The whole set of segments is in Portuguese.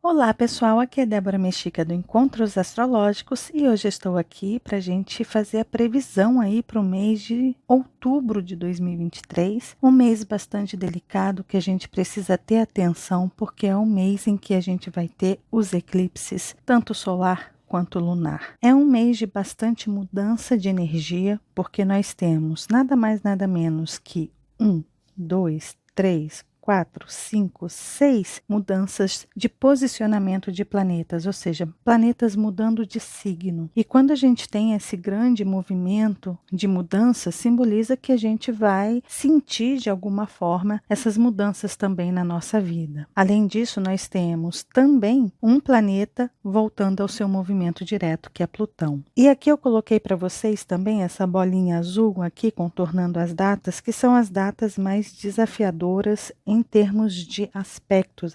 Olá pessoal, aqui é Débora Mexica do Encontros Astrológicos e hoje estou aqui para a gente fazer a previsão aí para o mês de outubro de 2023, um mês bastante delicado que a gente precisa ter atenção porque é um mês em que a gente vai ter os eclipses, tanto solar quanto lunar. É um mês de bastante mudança de energia porque nós temos nada mais nada menos que 2, 3, 4, 5, 6 mudanças de posicionamento de planetas, ou seja, planetas mudando de signo. E quando a gente tem esse grande movimento de mudança, simboliza que a gente vai sentir de alguma forma essas mudanças também na nossa vida. Além disso, nós temos também um planeta voltando ao seu movimento direto, que é Plutão. E aqui eu coloquei para vocês também essa bolinha azul aqui contornando as datas, que são as datas mais desafiadoras em termos de aspectos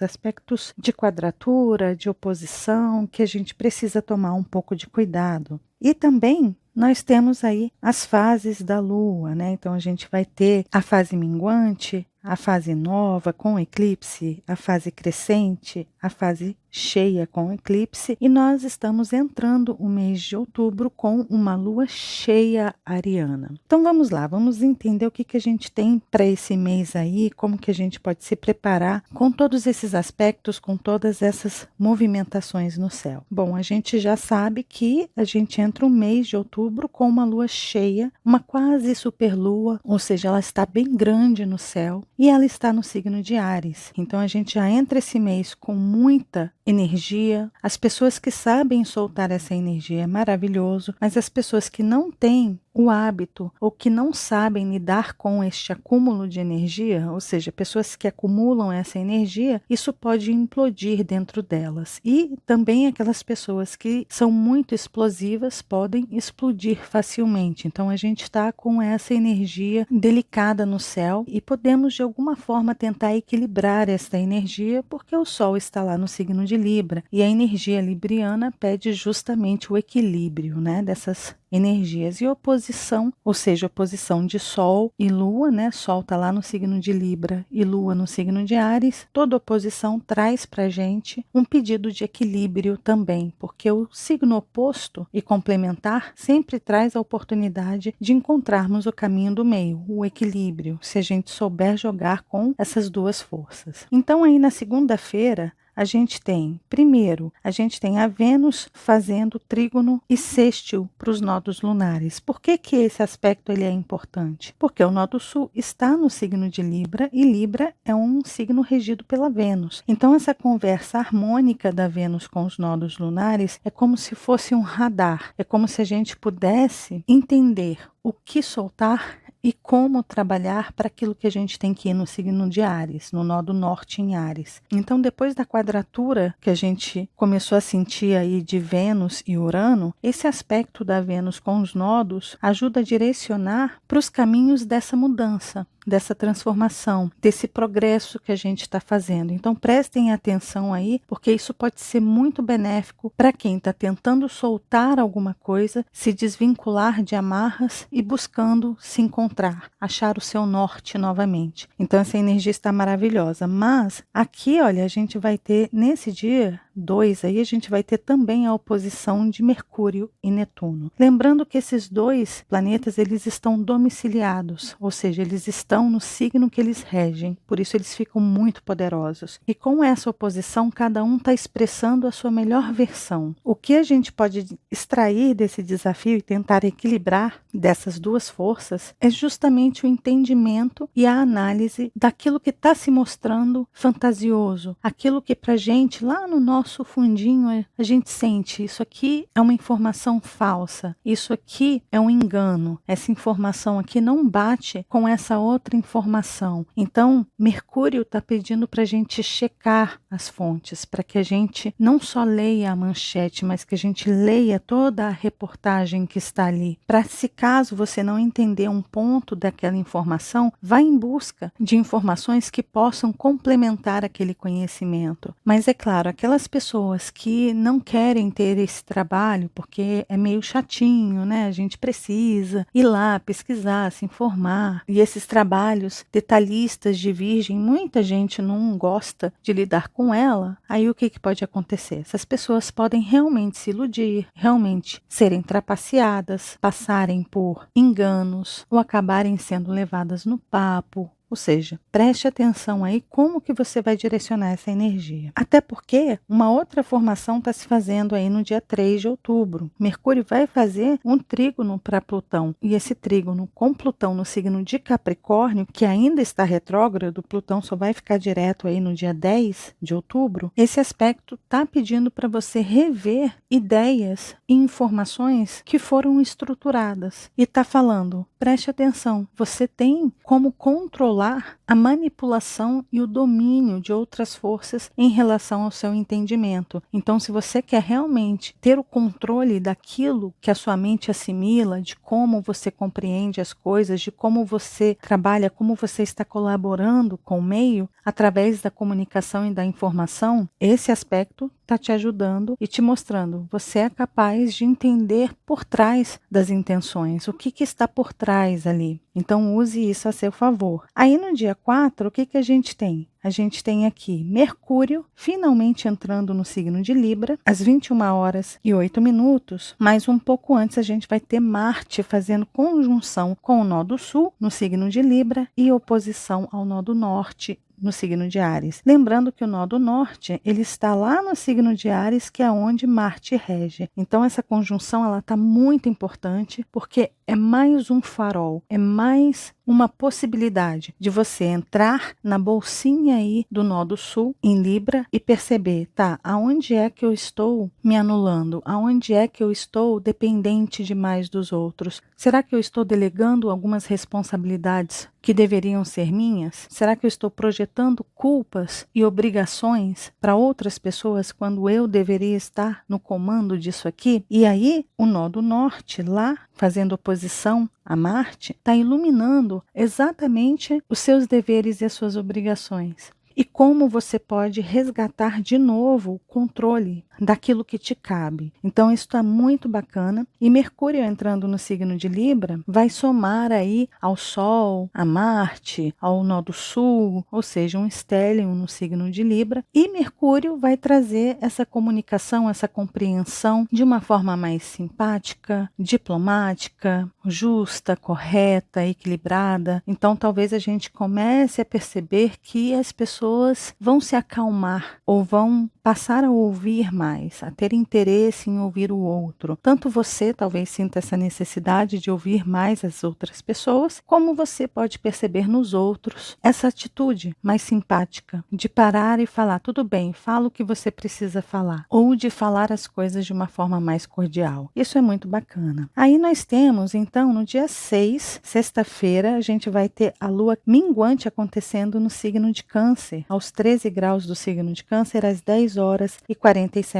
de quadratura, de oposição, que a gente precisa tomar um pouco de cuidado. E também nós temos aí as fases da Lua, né? Então a gente vai ter a fase minguante, a fase nova com eclipse, a fase crescente, a fase cheia com eclipse, e nós estamos entrando o mês de outubro com uma lua cheia ariana. Então vamos lá, vamos entender o que a gente tem para esse mês aí, como que a gente pode se preparar com todos esses aspectos, com todas essas movimentações no céu. Bom, a gente já sabe que a gente entra o mês de outubro com uma lua cheia, uma quase superlua, ou seja, ela está bem grande no céu e ela está no signo de Áries. Então a gente já entra esse mês com muita energia. As pessoas que sabem soltar essa energia é maravilhoso, mas as pessoas que não têm o hábito ou que não sabem lidar com este acúmulo de energia, ou seja, pessoas que acumulam essa energia, isso pode implodir dentro delas. E também aquelas pessoas que são muito explosivas podem explodir facilmente. Então a gente está com essa energia delicada no céu e podemos de alguma forma tentar equilibrar essa energia, porque o Sol está lá no signo de Libra e a energia libriana pede justamente o equilíbrio, né, dessas energias. E oposição, ou seja, oposição de Sol e Lua, né? Sol está lá no signo de Libra e Lua no signo de Áries. Toda oposição traz para a gente um pedido de equilíbrio também, porque o signo oposto e complementar sempre traz a oportunidade de encontrarmos o caminho do meio, o equilíbrio, se a gente souber jogar com essas duas forças. Então aí na segunda-feira, a gente tem, primeiro, a gente tem a Vênus fazendo trígono e sextil para os nodos lunares. Por que esse aspecto ele é importante? Porque o nodo sul está no signo de Libra e Libra é um signo regido pela Vênus. Então essa conversa harmônica da Vênus com os nodos lunares é como se fosse um radar. É como se a gente pudesse entender o que soltar e como trabalhar para aquilo que a gente tem que ir no signo de Áries, no nodo norte em Áries. Então, depois da quadratura que a gente começou a sentir aí de Vênus e Urano, esse aspecto da Vênus com os nodos ajuda a direcionar para os caminhos dessa mudança, dessa transformação, desse progresso que a gente está fazendo. Então prestem atenção aí, porque isso pode ser muito benéfico para quem está tentando soltar alguma coisa, se desvincular de amarras e buscando se encontrar, achar o seu norte novamente. Então essa energia está maravilhosa, mas aqui, olha, a gente vai ter nesse dia 2 aí, a gente vai ter também a oposição de Mercúrio e Netuno. Lembrando que esses dois planetas, eles estão domiciliados, ou seja, eles estão no signo que eles regem, por isso eles ficam muito poderosos. E com essa oposição, cada um está expressando a sua melhor versão. O que a gente pode extrair desse desafio e tentar equilibrar dessas duas forças é justamente o entendimento e a análise daquilo que está se mostrando fantasioso, aquilo que pra gente, lá no nosso fundinho, a gente sente, isso aqui é uma informação falsa, isso aqui é um engano, essa informação aqui não bate com essa outra informação. Então, Mercúrio está pedindo para a gente checar as fontes, para que a gente não só leia a manchete, mas que a gente leia toda a reportagem que está ali, para se caso você não entender um ponto daquela informação, vá em busca de informações que possam complementar aquele conhecimento. Mas é claro, aquelas pessoas que não querem ter esse trabalho porque é meio chatinho, né? A gente precisa ir lá pesquisar, se informar. E esses trabalhos detalhistas de virgem, muita gente não gosta de lidar com ela. Aí o que pode acontecer? Essas pessoas podem realmente se iludir, realmente serem trapaceadas, passarem por enganos ou acabarem sendo levadas no papo. Ou seja, preste atenção aí como que você vai direcionar essa energia. Até porque uma outra formação está se fazendo aí no dia 3 de outubro. Mercúrio vai fazer um trígono para Plutão. E esse trígono com Plutão no signo de Capricórnio, que ainda está retrógrado, Plutão só vai ficar direto aí no dia 10 de outubro. Esse aspecto está pedindo para você rever ideias e informações que foram estruturadas. E está falando, preste atenção, você tem como controlar a manipulação e o domínio de outras forças em relação ao seu entendimento. Então, se você quer realmente ter o controle daquilo que a sua mente assimila, de como você compreende as coisas, de como você trabalha, como você está colaborando com o meio, através da comunicação e da informação, esse aspecto está te ajudando e te mostrando. Você é capaz de entender por trás das intenções, o que está por trás ali. Então, use isso a seu favor. Aí, no dia 4, o que a gente tem? A gente tem aqui Mercúrio finalmente entrando no signo de Libra, às 21h08, mas um pouco antes a gente vai ter Marte fazendo conjunção com o nó do Sul, no signo de Libra, e oposição ao nó do Norte, no signo de Áries. Lembrando que o nó do norte, ele está lá no signo de Áries, que é onde Marte rege. Então essa conjunção ela está muito importante, porque é mais um farol, é mais uma possibilidade de você entrar na bolsinha aí do nó do sul, em Libra, e perceber, tá, aonde é que eu estou me anulando? Aonde é que eu estou dependente demais dos outros? Será que eu estou delegando algumas responsabilidades que deveriam ser minhas? Será que eu estou projetando culpas e obrigações para outras pessoas quando eu deveria estar no comando disso aqui? E aí, o nó do norte, lá, fazendo oposição a Marte, está iluminando exatamente os seus deveres e as suas obrigações. E como você pode resgatar de novo o controle daquilo que te cabe. Então isso está muito bacana. E Mercúrio entrando no signo de Libra vai somar aí ao Sol, a Marte, ao nó do Sul, ou seja, um stellium no signo de Libra. E Mercúrio vai trazer essa comunicação, essa compreensão de uma forma mais simpática, diplomática, justa, correta, equilibrada. Então talvez a gente comece a perceber que as pessoas vão se acalmar ou vão passar a ouvir mais, a ter interesse em ouvir o outro. Tanto você talvez sinta essa necessidade de ouvir mais as outras pessoas, como você pode perceber nos outros essa atitude mais simpática, de parar e falar, tudo bem, fala o que você precisa falar, ou de falar as coisas de uma forma mais cordial. Isso é muito bacana. Aí nós temos, então, no dia 6, sexta-feira, a gente vai ter a lua minguante acontecendo no signo de Câncer, aos 13 graus do signo de Câncer, às 10h47.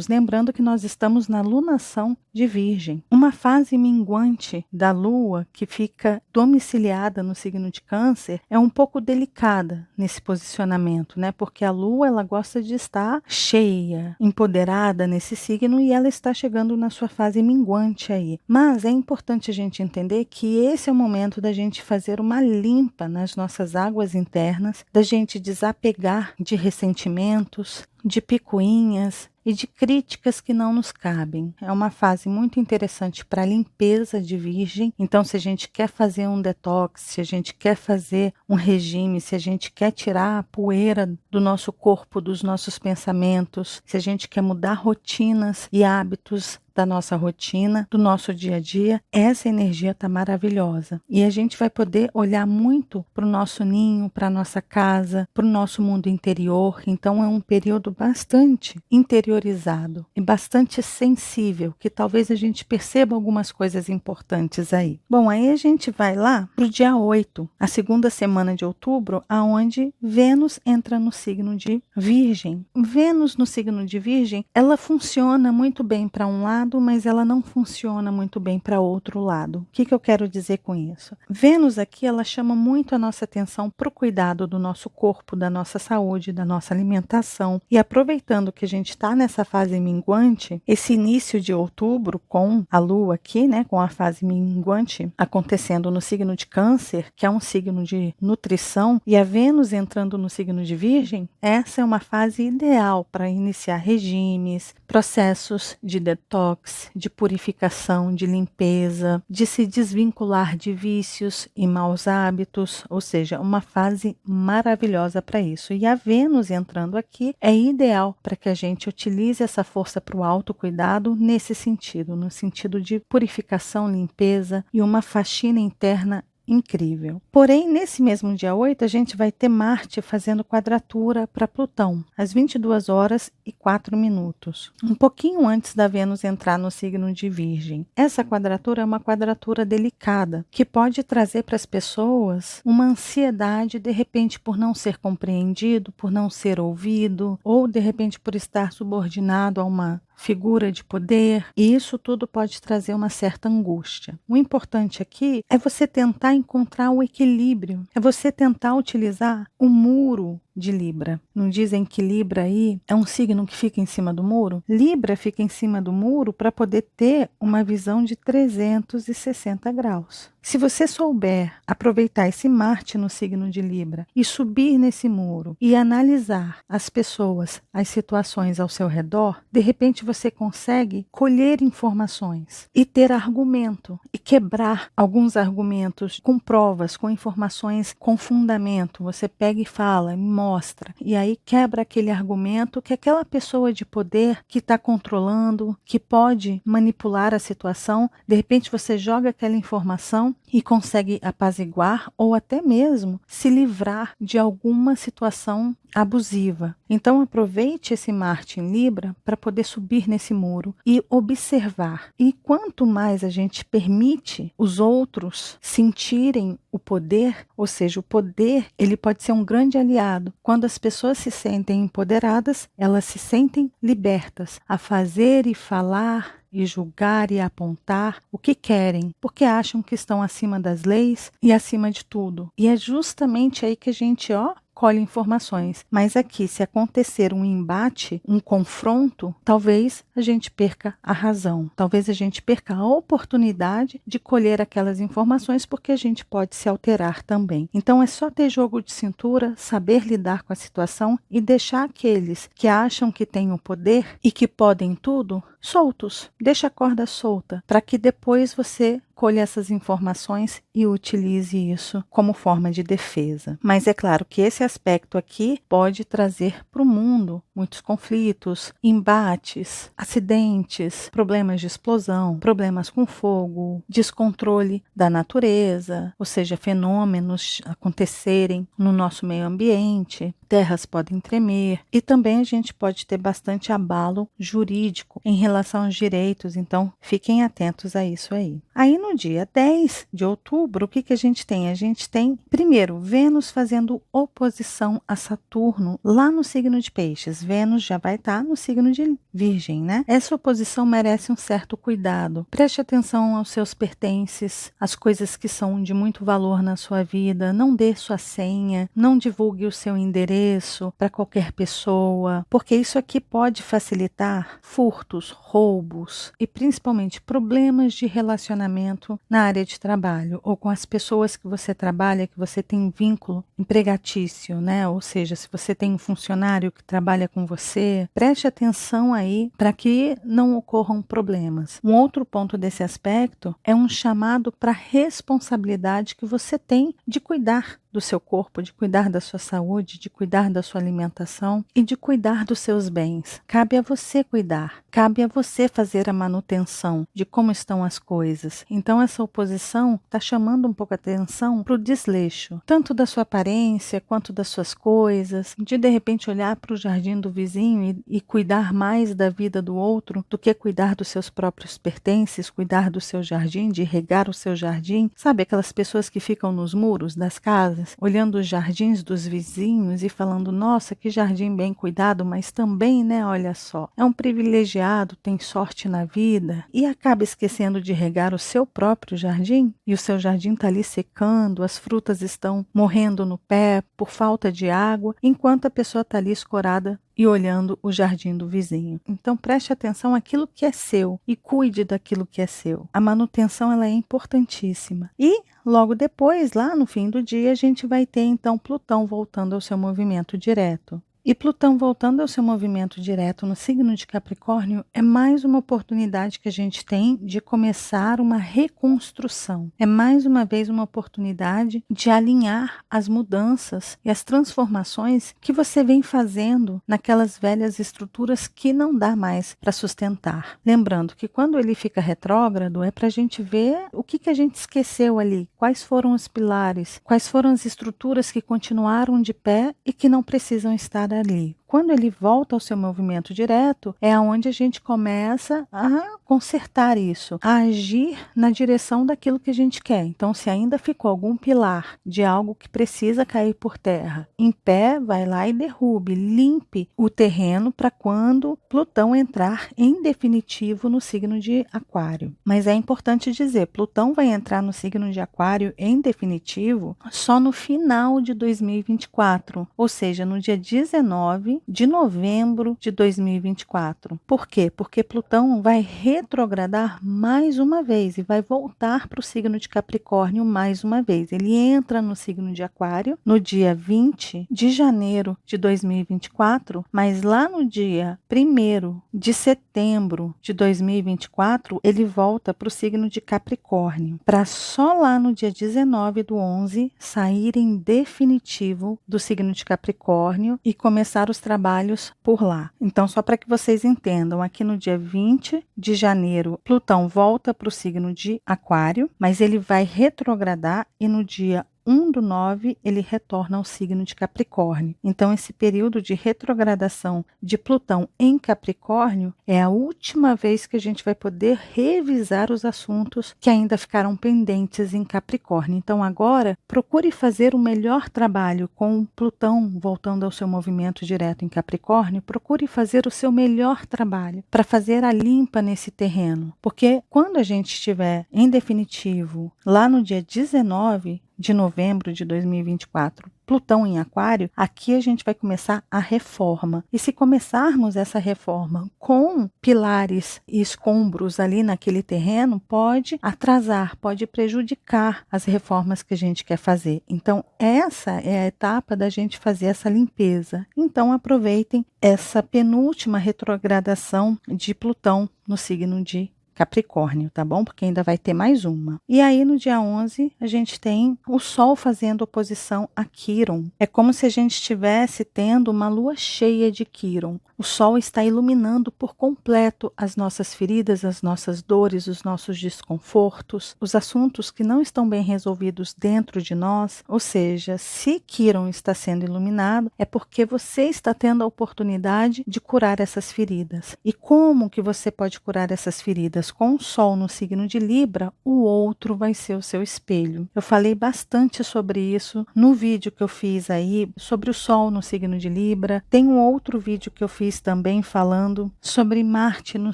Lembrando que nós estamos na lunação de Virgem. Uma fase minguante da lua que fica domiciliada no signo de Câncer é um pouco delicada nesse posicionamento, né? Porque a lua ela gosta de estar cheia, empoderada nesse signo e ela está chegando na sua fase minguante aí. Mas é importante a gente entender que esse é o momento da gente fazer uma limpa nas nossas águas internas, da gente desapegar de ressentimentos, de picuinhas e de críticas que não nos cabem. É uma fase muito interessante para a limpeza de Virgem. Então, se a gente quer fazer um detox, se a gente quer fazer um regime, se a gente quer tirar a poeira do nosso corpo, dos nossos pensamentos, se a gente quer mudar rotinas e hábitos da nossa rotina, do nosso dia a dia, essa energia está maravilhosa. E a gente vai poder olhar muito para o nosso ninho, para a nossa casa, para o nosso mundo interior. Então é um período bastante interior interiorizado e bastante sensível, que talvez a gente perceba algumas coisas importantes aí. Bom, aí a gente vai lá para o dia 8, a segunda semana de outubro, aonde Vênus entra no signo de Virgem. Vênus no signo de Virgem, ela funciona muito bem para um lado, mas ela não funciona muito bem para outro lado. O que eu quero dizer com isso? Vênus aqui, ela chama muito a nossa atenção para o cuidado do nosso corpo, da nossa saúde, da nossa alimentação. E aproveitando que a gente está nessa fase minguante, esse início de outubro com a Lua aqui, né, com a fase minguante acontecendo no signo de Câncer, que é um signo de nutrição, e a Vênus entrando no signo de Virgem, essa é uma fase ideal para iniciar regimes, processos de detox, de purificação, de limpeza, de se desvincular de vícios e maus hábitos, ou seja, uma fase maravilhosa para isso. E a Vênus entrando aqui é ideal para que a gente utilize essa força para o autocuidado nesse sentido, no sentido de purificação, limpeza e uma faxina interna incrível. Porém, nesse mesmo dia 8, a gente vai ter Marte fazendo quadratura para Plutão, às 22h04, um pouquinho antes da Vênus entrar no signo de Virgem. Essa quadratura é uma quadratura delicada, que pode trazer para as pessoas uma ansiedade, de repente, por não ser compreendido, por não ser ouvido, ou de repente por estar subordinado a uma figura de poder, e isso tudo pode trazer uma certa angústia. O importante aqui é você tentar encontrar o equilíbrio, é você tentar utilizar o muro de Libra. Não dizem que Libra aí é um signo que fica em cima do muro? Libra fica em cima do muro para poder ter uma visão de 360 graus. Se você souber aproveitar esse Marte no signo de Libra e subir nesse muro e analisar as pessoas, as situações ao seu redor, de repente você consegue colher informações e ter argumento e quebrar alguns argumentos com provas, com informações com fundamento. Você pega e fala, mostra, e aí quebra aquele argumento que aquela pessoa de poder que está controlando, que pode manipular a situação, de repente você joga aquela informação e consegue apaziguar ou até mesmo se livrar de alguma situação abusiva. Então aproveite esse Marte em Libra para poder subir nesse muro e observar. E quanto mais a gente permite os outros sentirem o poder, ou seja, o poder, ele pode ser um grande aliado. Quando as pessoas se sentem empoderadas, elas se sentem libertas a fazer e falar e julgar e apontar o que querem, porque acham que estão acima das leis e acima de tudo. E é justamente aí que a gente, colhe informações. Mas aqui, se acontecer um embate, um confronto, talvez a gente perca a razão. Talvez a gente perca a oportunidade de colher aquelas informações, porque a gente pode se alterar também. Então é só ter jogo de cintura, saber lidar com a situação e deixar aqueles que acham que têm o poder e que podem tudo soltos. Deixa a corda solta, para que depois você colha essas informações e utilize isso como forma de defesa. Mas é claro que esse aspecto aqui pode trazer para o mundo muitos conflitos, embates, acidentes, problemas de explosão, problemas com fogo, descontrole da natureza, ou seja, fenômenos acontecerem no nosso meio ambiente, terras podem tremer e também a gente pode ter bastante abalo jurídico em relação aos direitos, então fiquem atentos a isso aí. Aí no dia 10 de outubro, o que a gente tem? A gente tem, primeiro, Vênus fazendo oposição a Saturno lá no signo de Peixes. Vênus já vai estar no signo de Virgem, né? Essa oposição merece um certo cuidado. Preste atenção aos seus pertences, às coisas que são de muito valor na sua vida. Não dê sua senha, não divulgue o seu endereço para qualquer pessoa, porque isso aqui pode facilitar furtos, roubos e principalmente problemas de relacionamento na área de trabalho ou com as pessoas que você trabalha, que você tem vínculo empregatício, né? Ou seja, se você tem um funcionário que trabalha com você, preste atenção aí para que não ocorram problemas. Um outro ponto desse aspecto é um chamado para a responsabilidade que você tem de cuidar do seu corpo, de cuidar da sua saúde, de cuidar da sua alimentação e de cuidar dos seus bens. Cabe a você cuidar, cabe a você fazer a manutenção de como estão as coisas. Então essa oposição está chamando um pouco a atenção para o desleixo, tanto da sua aparência quanto das suas coisas, de repente olhar para o jardim do vizinho e cuidar mais da vida do outro do que cuidar dos seus próprios pertences, cuidar do seu jardim, de regar o seu jardim. Sabe aquelas pessoas que ficam nos muros das casas, olhando os jardins dos vizinhos e falando, nossa, que jardim bem cuidado, mas também, né, olha só, é um privilegiado, tem sorte na vida, e acaba esquecendo de regar o seu próprio jardim, e o seu jardim está ali secando, as frutas estão morrendo no pé por falta de água, enquanto a pessoa está ali escorada e olhando o jardim do vizinho. Então preste atenção àquilo que é seu e cuide daquilo que é seu. A manutenção ela é importantíssima. E logo depois, lá no fim do dia, a gente vai ter então Plutão voltando ao seu movimento direto. E Plutão voltando ao seu movimento direto no signo de Capricórnio é mais uma oportunidade que a gente tem de começar uma reconstrução. É mais uma vez uma oportunidade de alinhar as mudanças e as transformações que você vem fazendo naquelas velhas estruturas que não dá mais para sustentar. Lembrando que quando ele fica retrógrado é para a gente ver o que a gente esqueceu ali, quais foram os pilares, quais foram as estruturas que continuaram de pé e que não precisam estar ali. Quando ele volta ao seu movimento direto, é onde a gente começa a consertar isso, a agir na direção daquilo que a gente quer. Então, se ainda ficou algum pilar de algo que precisa cair por terra, em pé, vai lá e derrube, limpe o terreno para quando Plutão entrar em definitivo no signo de Aquário. Mas é importante dizer, Plutão vai entrar no signo de Aquário em definitivo só no final de 2024, ou seja, no dia 19 de novembro de 2024. Por quê? Porque Plutão vai retrogradar mais uma vez e vai voltar para o signo de Capricórnio mais uma vez. Ele entra no signo de Aquário no dia 20 de janeiro de 2024, mas lá no dia 1º de setembro de 2024, ele volta para o signo de Capricórnio, para só lá no dia 19/11 sair em definitivo do signo de Capricórnio e começar os trabalhos por lá. Então, só para que vocês entendam, aqui no dia 20 de janeiro, Plutão volta para o signo de Aquário, mas ele vai retrogradar e no dia 1/9 ele retorna ao signo de Capricórnio. Então, esse período de retrogradação de Plutão em Capricórnio é a última vez que a gente vai poder revisar os assuntos que ainda ficaram pendentes em Capricórnio. Então, agora, procure fazer o melhor trabalho com Plutão voltando ao seu movimento direto em Capricórnio. Procure fazer o seu melhor trabalho para fazer a limpa nesse terreno. Porque quando a gente estiver em definitivo, lá no dia 19 de novembro de 2024, Plutão em Aquário, aqui a gente vai começar a reforma. E se começarmos essa reforma com pilares e escombros ali naquele terreno, pode atrasar, pode prejudicar as reformas que a gente quer fazer. Então, essa é a etapa da gente fazer essa limpeza. Então, aproveitem essa penúltima retrogradação de Plutão no signo de Capricórnio, tá bom? Porque ainda vai ter mais uma. E aí, no dia 11, a gente tem o Sol fazendo oposição a Quíron. É como se a gente estivesse tendo uma lua cheia de Quíron. O Sol está iluminando por completo as nossas feridas, as nossas dores, os nossos desconfortos, os assuntos que não estão bem resolvidos dentro de nós. Ou seja, se Quíron está sendo iluminado, é porque você está tendo a oportunidade de curar essas feridas. E como que você pode curar essas feridas? Com o Sol no signo de Libra, o outro vai ser o seu espelho. Eu falei bastante sobre isso no vídeo que eu fiz aí, sobre o Sol no signo de Libra. Tem um outro vídeo que eu fiz também falando sobre Marte no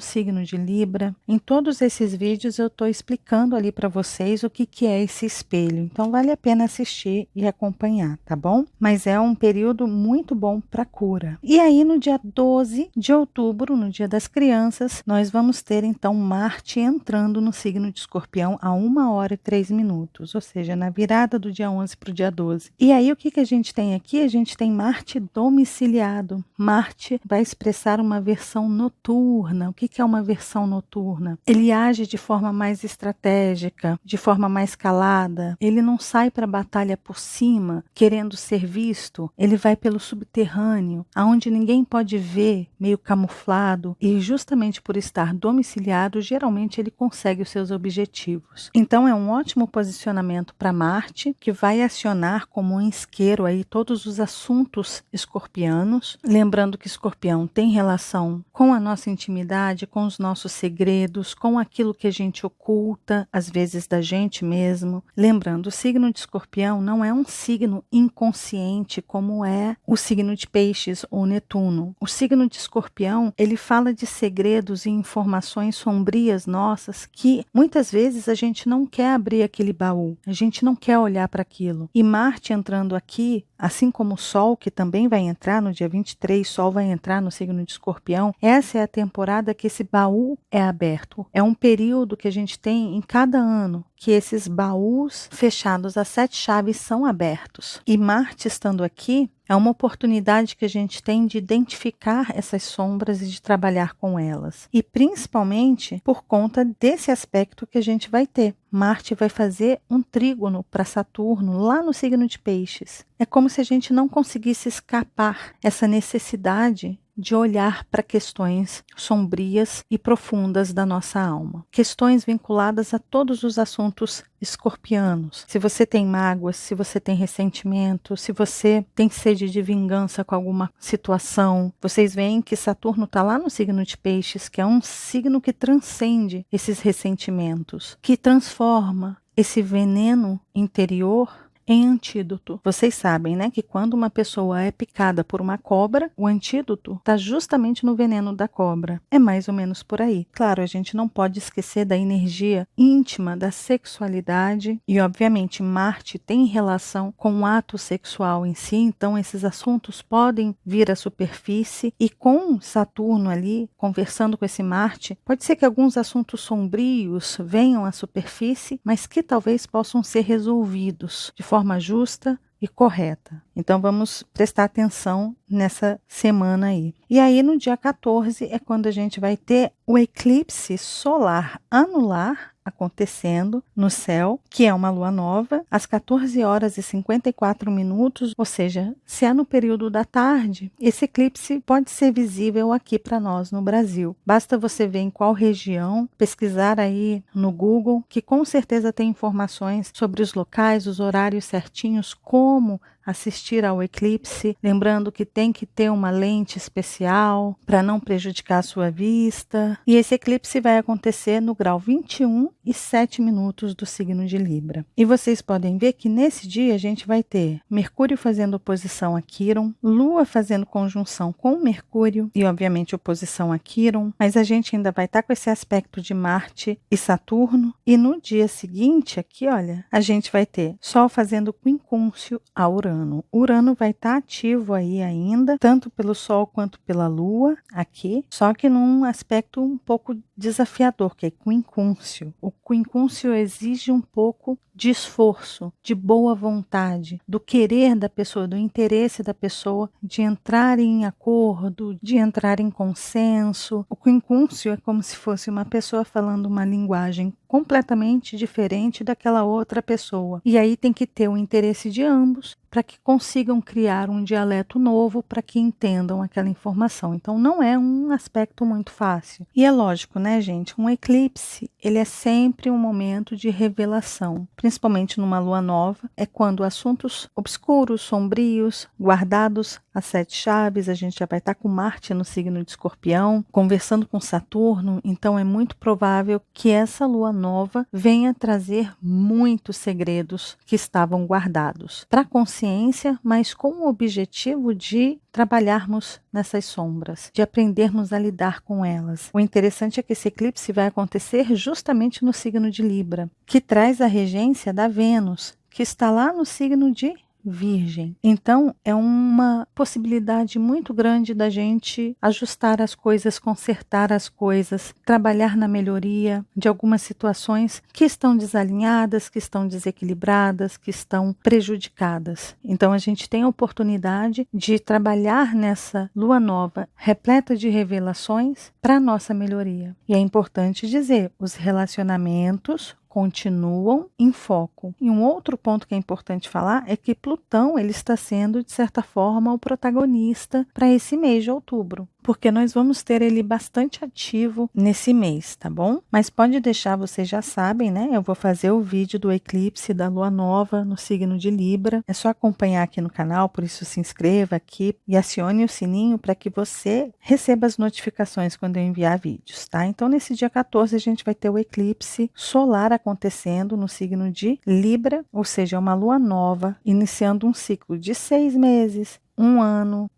signo de Libra. Em todos esses vídeos eu estou explicando ali para vocês o que é esse espelho. Então vale a pena assistir e acompanhar, tá bom? Mas é um período muito bom para cura. E aí no dia 12 de outubro, no Dia das Crianças, nós vamos ter então Marte Marte entrando no signo de Escorpião a 1h03, ou seja, na virada do dia 11 para o dia 12. E aí o que a gente tem aqui? A gente tem Marte domiciliado. Marte vai expressar uma versão noturna. O que é uma versão noturna? Ele age de forma mais estratégica, de forma mais calada. Ele não sai para a batalha por cima, querendo ser visto. Ele vai pelo subterrâneo, aonde ninguém pode ver, meio camuflado, e justamente por estar domiciliado, geralmente ele consegue os seus objetivos. Então é um ótimo posicionamento para Marte, que vai acionar como um isqueiro aí todos os assuntos escorpianos. Lembrando que Escorpião tem relação com a nossa intimidade, com os nossos segredos, com aquilo que a gente oculta, às vezes da gente mesmo. Lembrando, o signo de Escorpião não é um signo inconsciente como é o signo de Peixes ou Netuno. O signo de Escorpião, ele fala de segredos e informações sombrias nossas que muitas vezes a gente não quer abrir aquele baú, a gente não quer olhar para aquilo. E Marte entrando aqui, assim como o Sol, que também vai entrar no dia 23, Sol vai entrar no signo de Escorpião, essa é a temporada que esse baú é aberto. É um período que a gente tem em cada ano, que esses baús fechados, as 7 chaves são abertos. E Marte estando aqui, é uma oportunidade que a gente tem de identificar essas sombras e de trabalhar com elas. E principalmente por conta desse aspecto que a gente vai ter. Marte vai fazer um trígono para Saturno lá no signo de Peixes. É como se a gente não conseguisse escapar essa necessidade de olhar para questões sombrias e profundas da nossa alma. Questões vinculadas a todos os assuntos escorpianos. Se você tem mágoas, se você tem ressentimento, se você tem sede de vingança com alguma situação, vocês veem que Saturno está lá no signo de Peixes, que é um signo que transcende esses ressentimentos, que transforma esse veneno interior em antídoto. Vocês sabem, né, que quando uma pessoa é picada por uma cobra, o antídoto está justamente no veneno da cobra. É mais ou menos por aí. Claro, a gente não pode esquecer da energia íntima da sexualidade e, obviamente, Marte tem relação com o ato sexual em si, então esses assuntos podem vir à superfície e com Saturno ali, conversando com esse Marte, pode ser que alguns assuntos sombrios venham à superfície, mas que talvez possam ser resolvidos de forma justa e correta. Então vamos prestar atenção nessa semana aí. E aí no dia 14 é quando a gente vai ter o eclipse solar anular acontecendo no céu, que é uma lua nova, às 14h54, ou seja, se é no período da tarde, esse eclipse pode ser visível aqui para nós no Brasil. Basta você ver em qual região, pesquisar aí no Google, que com certeza tem informações sobre os locais, os horários certinhos, como assistir ao eclipse, lembrando que tem que ter uma lente especial para não prejudicar a sua vista. E esse eclipse vai acontecer no grau 21h07 do signo de Libra. E vocês podem ver que nesse dia a gente vai ter Mercúrio fazendo oposição a Quirón, Lua fazendo conjunção com Mercúrio e obviamente oposição a Quirón, mas a gente ainda vai estar com esse aspecto de Marte e Saturno. E no dia seguinte aqui, olha, a gente vai ter Sol fazendo quincúncio a Urano. Urano vai estar ativo aí ainda, tanto pelo Sol quanto pela Lua aqui, só que num aspecto um pouco desafiador, que é quincúncio. O quincúncio exige um pouco de esforço, de boa vontade, do querer da pessoa, do interesse da pessoa, de entrar em acordo, de entrar em consenso. O quincúncio é como se fosse uma pessoa falando uma linguagem completamente diferente daquela outra pessoa. E aí tem que ter o interesse de ambos para que consigam criar um dialeto novo, para que entendam aquela informação. Então não é um aspecto muito fácil. E é lógico, né, gente? Um eclipse, ele é sempre um momento de revelação, principalmente numa lua nova, é quando assuntos obscuros, sombrios, guardados às 7 chaves, a gente já vai estar com Marte no signo de Escorpião, conversando com Saturno, então é muito provável que essa lua nova venha trazer muitos segredos que estavam guardados para a consciência, mas com o objetivo de trabalharmos nessas sombras, de aprendermos a lidar com elas. O interessante é que esse eclipse vai acontecer justamente no signo de Libra, que traz a regência da Vênus, que está lá no signo de Virgem. Então, é uma possibilidade muito grande da gente ajustar as coisas, consertar as coisas, trabalhar na melhoria de algumas situações que estão desalinhadas, que estão desequilibradas, que estão prejudicadas. Então, a gente tem a oportunidade de trabalhar nessa lua nova repleta de revelações para a nossa melhoria. E é importante dizer, os relacionamentos continuam em foco. E um outro ponto que é importante falar é que Plutão ele está sendo, de certa forma, o protagonista para esse mês de outubro, porque nós vamos ter ele bastante ativo nesse mês, tá bom? Mas pode deixar, vocês já sabem, né? Eu vou fazer o vídeo do eclipse da lua nova no signo de Libra. É só acompanhar aqui no canal, por isso se inscreva aqui e acione o sininho para que você receba as notificações quando eu enviar vídeos, tá? Então, nesse dia 14, a gente vai ter o eclipse solar acontecendo no signo de Libra, ou seja, uma lua nova, iniciando um ciclo de 6 meses, um ano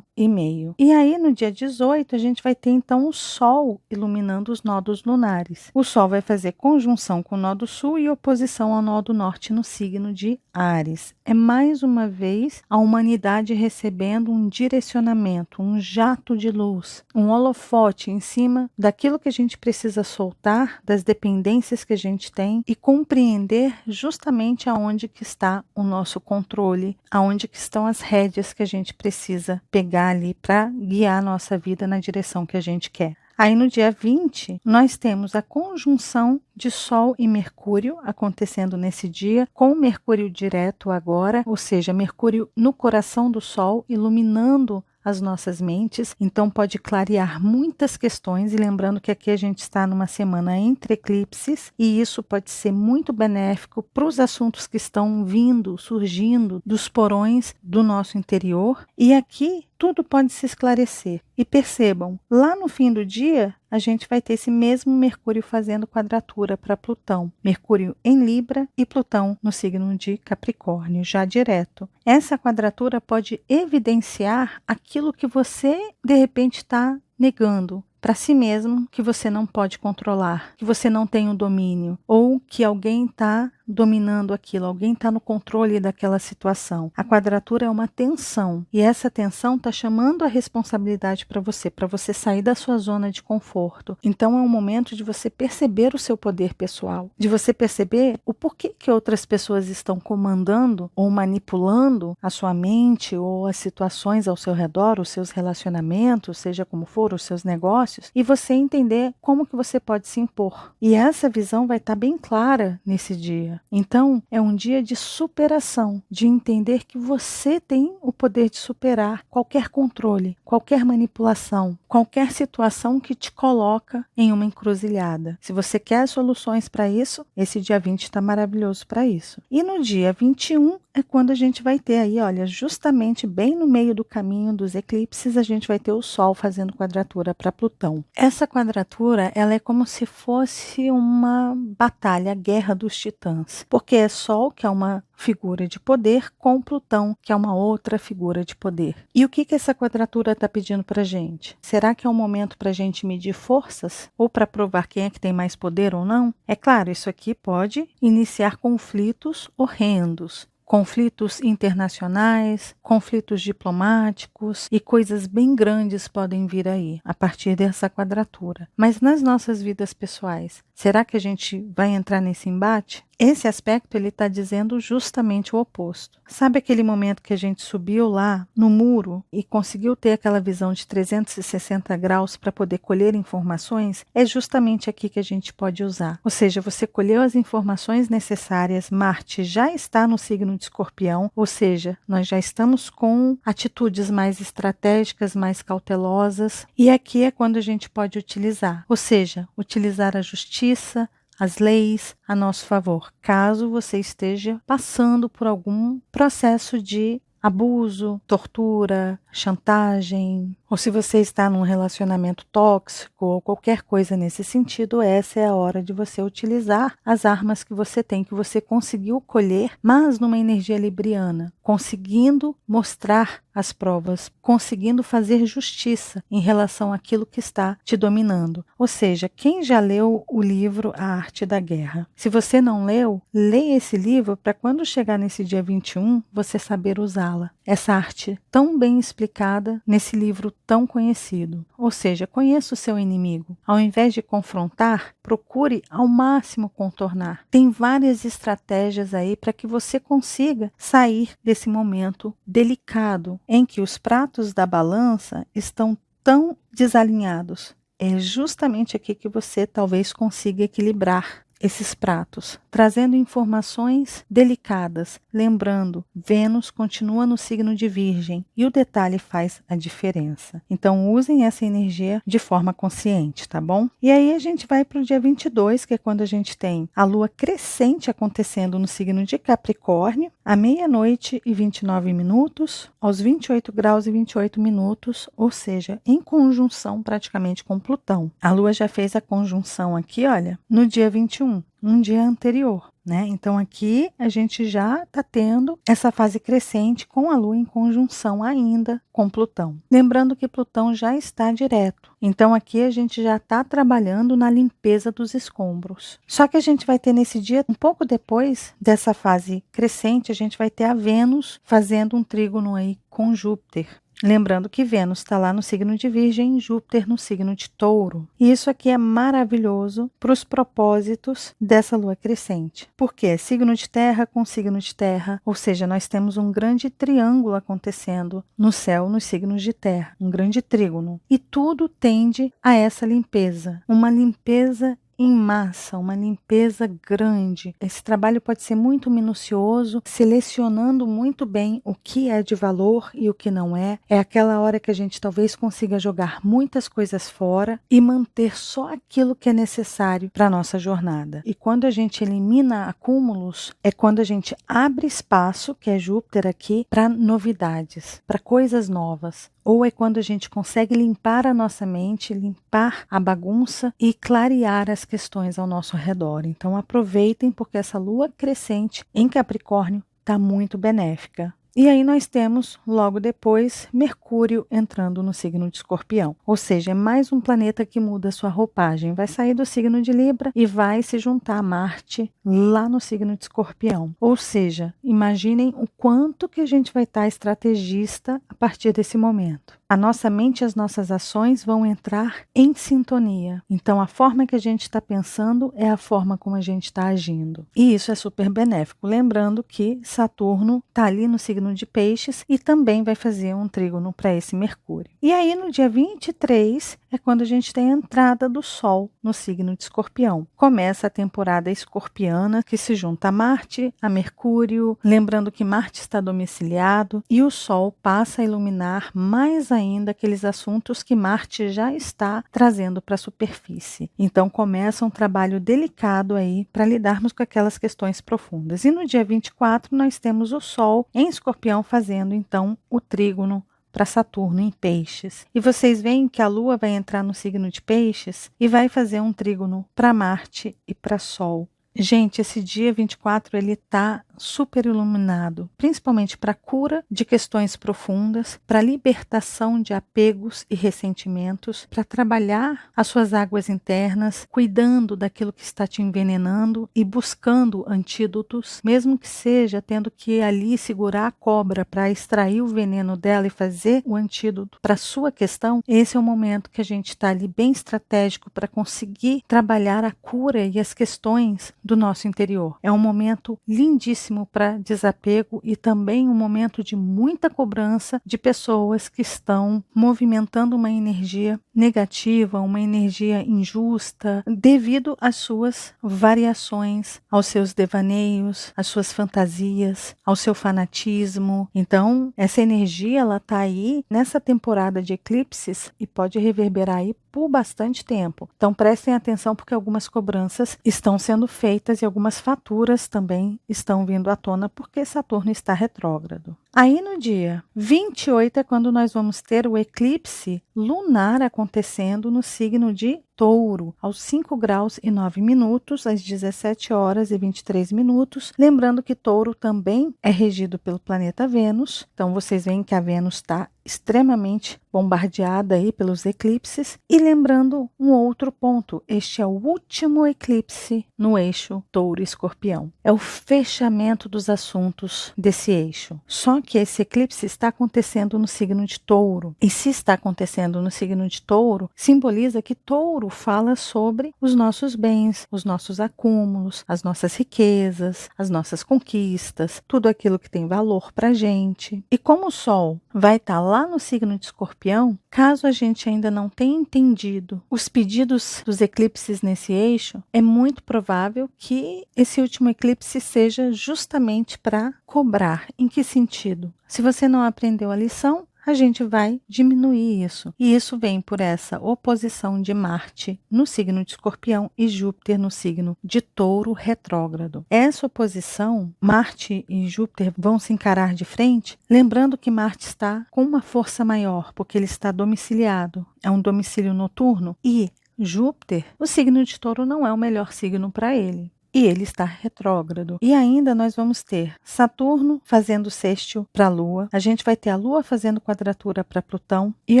e meio. E aí, no dia 18, a gente vai ter então o Sol iluminando os nodos lunares. O Sol vai fazer conjunção com o nó do Sul e oposição ao nó do Norte no signo de Áries. É mais uma vez a humanidade recebendo um direcionamento, um jato de luz, um holofote em cima daquilo que a gente precisa soltar, das dependências que a gente tem e compreender justamente aonde que está o nosso controle, aonde que estão as rédeas que a gente precisa pegar ali para guiar a nossa vida na direção que a gente quer. Aí no dia 20, nós temos a conjunção de Sol e Mercúrio acontecendo nesse dia, com Mercúrio direto agora, ou seja, Mercúrio no coração do Sol, iluminando as nossas mentes, então pode clarear muitas questões, e lembrando que aqui a gente está numa semana entre eclipses, e isso pode ser muito benéfico para os assuntos que estão vindo, surgindo dos porões do nosso interior, e aqui tudo pode se esclarecer. E percebam, lá no fim do dia, a gente vai ter esse mesmo Mercúrio fazendo quadratura para Plutão. Mercúrio em Libra e Plutão no signo de Capricórnio, já direto. Essa quadratura pode evidenciar aquilo que você, de repente, está negando para si mesmo, que você não pode controlar, que você não tem o domínio, ou que alguém está dominando aquilo, alguém está no controle daquela situação. A quadratura é uma tensão, e essa tensão está chamando a responsabilidade para você sair da sua zona de conforto. Então é um momento de você perceber o seu poder pessoal, de você perceber o porquê que outras pessoas estão comandando ou manipulando a sua mente ou as situações ao seu redor, os seus relacionamentos, seja como for, os seus negócios, e você entender como que você pode se impor. E essa visão vai estar bem clara nesse dia. Então, é um dia de superação, de entender que você tem o poder de superar qualquer controle, qualquer manipulação, qualquer situação que te coloca em uma encruzilhada. Se você quer soluções para isso, esse dia 20 está maravilhoso para isso. E no dia 21 é quando a gente vai ter aí, olha, justamente bem no meio do caminho dos eclipses, a gente vai ter o Sol fazendo quadratura para Plutão. Essa quadratura, ela é como se fosse uma batalha, a guerra dos titãs, porque é Sol, que é uma figura de poder, com Plutão, que é uma outra figura de poder. E o que essa quadratura está pedindo para a gente? Será que é um momento para a gente medir forças? Ou para provar quem é que tem mais poder ou não? É claro, isso aqui pode iniciar conflitos horrendos, conflitos internacionais, conflitos diplomáticos e coisas bem grandes podem vir aí a partir dessa quadratura. Mas nas nossas vidas pessoais, será que a gente vai entrar nesse embate? Esse aspecto ele está dizendo justamente o oposto. Sabe aquele momento que a gente subiu lá no muro e conseguiu ter aquela visão de 360 graus para poder colher informações? É justamente aqui que a gente pode usar. Ou seja, você colheu as informações necessárias, Marte já está no signo de Escorpião, ou seja, nós já estamos com atitudes mais estratégicas, mais cautelosas, e aqui é quando a gente pode utilizar. Ou seja, utilizar a justiça, as leis a nosso favor, caso você esteja passando por algum processo de abuso, tortura, chantagem, ou se você está num relacionamento tóxico ou qualquer coisa nesse sentido, essa é a hora de você utilizar as armas que você tem, que você conseguiu colher, mas numa energia libriana, conseguindo mostrar as provas, conseguindo fazer justiça em relação àquilo que está te dominando. Ou seja, quem já leu o livro A Arte da Guerra? Se você não leu, leia esse livro para quando chegar nesse dia 21, você saber usá-la. Essa arte tão bem explicada nesse livro tão conhecido. Ou seja, conheça o seu inimigo. Ao invés de confrontar, procure ao máximo contornar. Tem várias estratégias aí para que você consiga sair desse momento delicado em que os pratos da balança estão tão desalinhados. É justamente aqui que você talvez consiga equilibrar esses pratos, trazendo informações delicadas. Lembrando, Vênus continua no signo de Virgem e o detalhe faz a diferença. Então usem essa energia de forma consciente, tá bom? E aí a gente vai para o dia 22, que é quando a gente tem a lua crescente acontecendo no signo de Capricórnio, à meia-noite e 29 minutos, aos 28 graus e 28 minutos, ou seja, em conjunção praticamente com Plutão. A lua já fez a conjunção aqui, olha, no dia 21, um dia anterior, né? Então aqui a gente já está tendo essa fase crescente com a lua em conjunção ainda com Plutão. Lembrando que Plutão já está direto. Então aqui a gente já está trabalhando na limpeza dos escombros. Só que a gente vai ter nesse dia, um pouco depois dessa fase crescente, a gente vai ter a Vênus fazendo um trígono aí com Júpiter. Lembrando que Vênus está lá no signo de Virgem, Júpiter no signo de Touro. E isso aqui é maravilhoso para os propósitos dessa lua crescente. Porque é signo de terra com signo de terra, ou seja, nós temos um grande triângulo acontecendo no céu nos signos de terra, um grande trígono. E tudo tende a essa limpeza, uma limpeza em massa, uma limpeza grande. Esse trabalho pode ser muito minucioso, selecionando muito bem o que é de valor e o que não é. É aquela hora que a gente talvez consiga jogar muitas coisas fora e manter só aquilo que é necessário para a nossa jornada. E quando a gente elimina acúmulos, é quando a gente abre espaço, que é Júpiter aqui, para novidades, para coisas novas. Ou é quando a gente consegue limpar a nossa mente, limpar a bagunça e clarear as questões ao nosso redor. Então aproveitem, porque essa lua crescente em Capricórnio está muito benéfica. E aí nós temos, logo depois, Mercúrio entrando no signo de Escorpião. Ou seja, é mais um planeta que muda sua roupagem. Vai sair do signo de Libra e vai se juntar a Marte lá no signo de Escorpião. Ou seja, imaginem o quanto que a gente vai estar estrategista a partir desse momento. A nossa mente e as nossas ações vão entrar em sintonia. Então, a forma que a gente está pensando é a forma como a gente está agindo. E isso é super benéfico. Lembrando que Saturno está ali no signo de Peixes e também vai fazer um trígono para esse Mercúrio. E aí, no dia 23, é quando a gente tem a entrada do Sol no signo de Escorpião. Começa a temporada escorpiana, que se junta a Marte, a Mercúrio. Lembrando que Marte está domiciliado e o Sol passa a iluminar mais ainda aqueles assuntos que Marte já está trazendo para a superfície. Então começa um trabalho delicado aí para lidarmos com aquelas questões profundas. E no dia 24 nós temos o Sol em Escorpião fazendo então o trígono para Saturno em Peixes. E vocês veem que a Lua vai entrar no signo de Peixes e vai fazer um trígono para Marte e para Sol. Gente, esse dia 24 ele está super iluminado, principalmente para a cura de questões profundas, para a libertação de apegos e ressentimentos, para trabalhar as suas águas internas, cuidando daquilo que está te envenenando e buscando antídotos, mesmo que seja tendo que ali segurar a cobra para extrair o veneno dela e fazer o antídoto para a sua questão. Esse é o momento que a gente está ali bem estratégico para conseguir trabalhar a cura e as questões do nosso interior. É um momento lindíssimo para desapego e também um momento de muita cobrança de pessoas que estão movimentando uma energia negativa, uma energia injusta, devido às suas variações, aos seus devaneios, às suas fantasias, ao seu fanatismo. Então, essa energia ela está aí nessa temporada de eclipses e pode reverberar aí por bastante tempo. Então prestem atenção porque algumas cobranças estão sendo feitas e algumas faturas também estão vindo à tona porque Saturno está retrógrado. Aí no dia 28 é quando nós vamos ter o eclipse lunar acontecendo no signo de Touro, aos 5 graus e 9 minutos, às 17 horas e 23 minutos. Lembrando que Touro também é regido pelo planeta Vênus. Então, vocês veem que a Vênus está extremamente bombardeada aí pelos eclipses. E lembrando um outro ponto, este é o último eclipse no eixo Touro-Escorpião. É o fechamento dos assuntos desse eixo. Só que esse eclipse está acontecendo no signo de Touro. E se está acontecendo no signo de Touro, simboliza que Touro fala sobre os nossos bens, os nossos acúmulos, as nossas riquezas, as nossas conquistas, tudo aquilo que tem valor para a gente. E como o Sol vai estar lá no signo de Escorpião, caso a gente ainda não tenha entendido os pedidos dos eclipses nesse eixo, é muito provável que esse último eclipse seja justamente para cobrar. Em que sentido? Se você não aprendeu a lição, a gente vai diminuir isso. E isso vem por essa oposição de Marte no signo de Escorpião e Júpiter no signo de Touro retrógrado. Essa oposição, Marte e Júpiter vão se encarar de frente, lembrando que Marte está com uma força maior, porque ele está domiciliado, é um domicílio noturno, e Júpiter, o signo de Touro não é o melhor signo para ele. E ele está retrógrado. E ainda nós vamos ter Saturno fazendo sextil para a Lua. A gente vai ter a Lua fazendo quadratura para Plutão. E,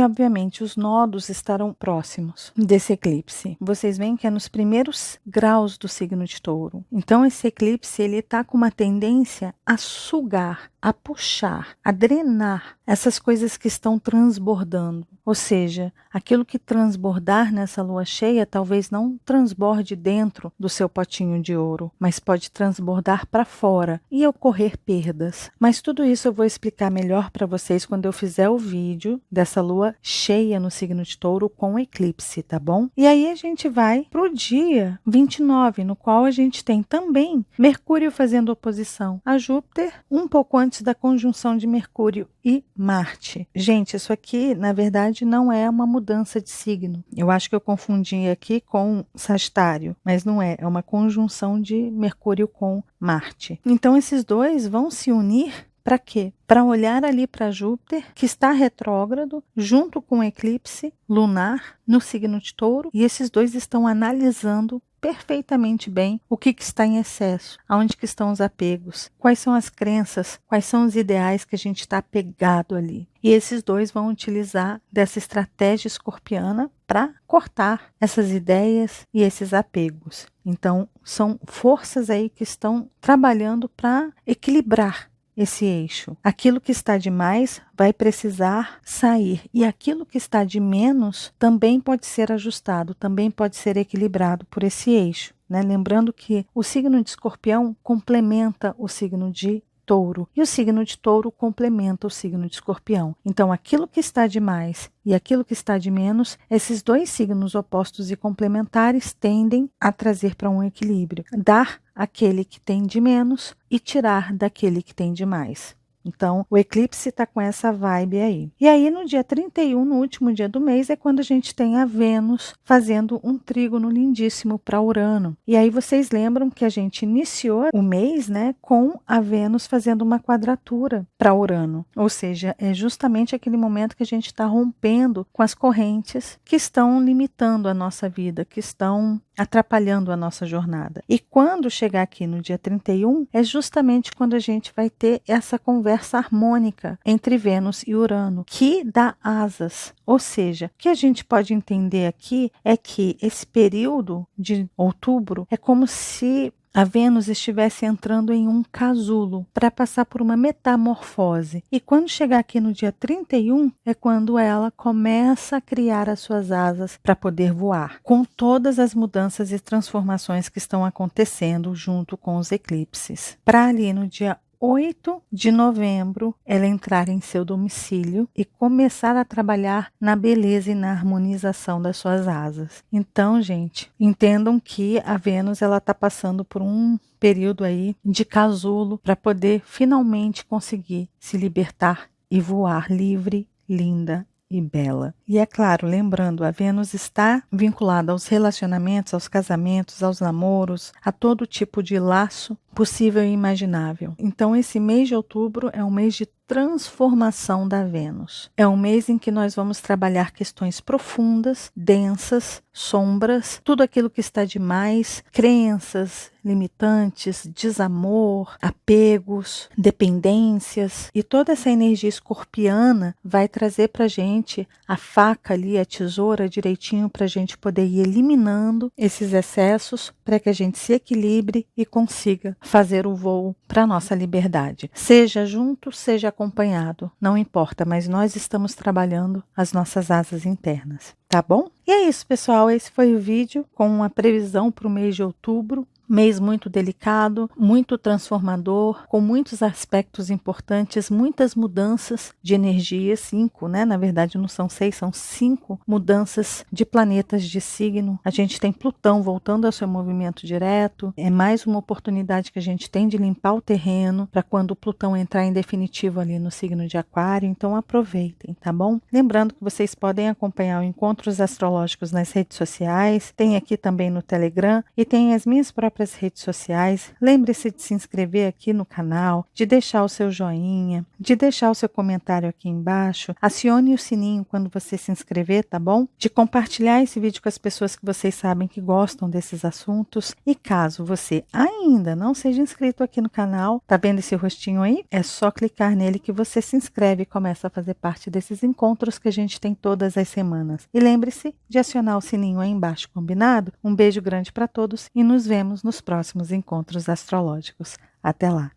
obviamente, os nodos estarão próximos desse eclipse. Vocês veem que é nos primeiros graus do signo de Touro. Então, esse eclipse ele está com uma tendência a sugar, a puxar, a drenar essas coisas que estão transbordando. Ou seja, aquilo que transbordar nessa lua cheia talvez não transborde dentro do seu potinho de ouro, mas pode transbordar para fora e ocorrer perdas. Mas tudo isso eu vou explicar melhor para vocês quando eu fizer o vídeo dessa lua cheia no signo de Touro com eclipse, tá bom? E aí a gente vai para o dia 29, no qual a gente tem também Mercúrio fazendo oposição a Júpiter, um pouco antes da conjunção de Mercúrio e Marte. Gente, isso aqui, na verdade, não é uma mudança de signo. Eu acho que eu confundi aqui com Sagitário, mas não é. É uma conjunção de Mercúrio com Marte. Então, esses dois vão se unir para quê? Para olhar ali para Júpiter, que está retrógrado, junto com o eclipse lunar no signo de Touro, e esses dois estão analisando perfeitamente bem o que está em excesso, aonde que estão os apegos, quais são as crenças, quais são os ideais que a gente está apegado ali. E esses dois vão utilizar dessa estratégia escorpiana para cortar essas ideias e esses apegos. Então, são forças aí que estão trabalhando para equilibrar esse eixo. Aquilo que está de mais vai precisar sair e aquilo que está de menos também pode ser ajustado, também pode ser equilibrado por esse eixo, né? Lembrando que o signo de Escorpião complementa o signo de Touro e o signo de Touro complementa o signo de Escorpião. Então, aquilo que está de mais e aquilo que está de menos, esses dois signos opostos e complementares tendem a trazer para um equilíbrio, dar aquele que tem de menos e tirar daquele que tem de mais. Então, o eclipse está com essa vibe aí. E aí, no dia 31, no último dia do mês, é quando a gente tem a Vênus fazendo um trígono lindíssimo para Urano. E aí, vocês lembram que a gente iniciou o mês, né, com a Vênus fazendo uma quadratura para Urano. Ou seja, é justamente aquele momento que a gente está rompendo com as correntes que estão limitando a nossa vida, que estão atrapalhando a nossa jornada. E quando chegar aqui no dia 31, é justamente quando a gente vai ter essa conversa harmônica entre Vênus e Urano, que dá asas. Ou seja, o que a gente pode entender aqui é que esse período de outubro é como se a Vênus estivesse entrando em um casulo para passar por uma metamorfose. E quando chegar aqui no dia 31, é quando ela começa a criar as suas asas para poder voar, com todas as mudanças e transformações que estão acontecendo junto com os eclipses. Para ali no dia 8 de novembro, ela entrar em seu domicílio e começar a trabalhar na beleza e na harmonização das suas asas. Então, gente, entendam que a Vênus ela está passando por um período aí de casulo para poder finalmente conseguir se libertar e voar livre, linda e bela. E é claro, lembrando, a Vênus está vinculada aos relacionamentos, aos casamentos, aos namoros, a todo tipo de laço possível e imaginável. Então, esse mês de outubro é um mês de transformação da Vênus. É um mês em que nós vamos trabalhar questões profundas, densas, sombras, tudo aquilo que está demais, crenças limitantes, desamor, apegos, dependências, e toda essa energia escorpiana vai trazer para a gente a faca ali, a tesoura direitinho para a gente poder ir eliminando esses excessos para que a gente se equilibre e consiga fazer o voo para a nossa liberdade. Seja junto, seja acompanhado, não importa, mas nós estamos trabalhando as nossas asas internas, tá bom? E é isso, pessoal, esse foi o vídeo com uma previsão para o mês de outubro. Mês muito delicado, muito transformador, com muitos aspectos importantes, muitas mudanças de energia, 5, né? Na verdade não são 6, são 5 mudanças de planetas de signo. A gente tem Plutão voltando ao seu movimento direto, é mais uma oportunidade que a gente tem de limpar o terreno para quando o Plutão entrar em definitivo ali no signo de Aquário, então aproveitem, tá bom? Lembrando que vocês podem acompanhar o Encontros Astrológicos nas redes sociais, tem aqui também no Telegram e tem as minhas próprias redes sociais. Lembre-se de se inscrever aqui no canal, de deixar o seu joinha, de deixar o seu comentário aqui embaixo, acione o sininho quando você se inscrever, tá bom? De compartilhar esse vídeo com as pessoas que vocês sabem que gostam desses assuntos. E caso você ainda não seja inscrito aqui no canal, tá vendo esse rostinho aí? É só clicar nele que você se inscreve e começa a fazer parte desses encontros que a gente tem todas as semanas. E lembre-se de acionar o sininho aí embaixo, combinado? Um beijo grande para todos e nos vemos nos próximos encontros astrológicos. Até lá.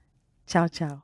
Tchau, tchau.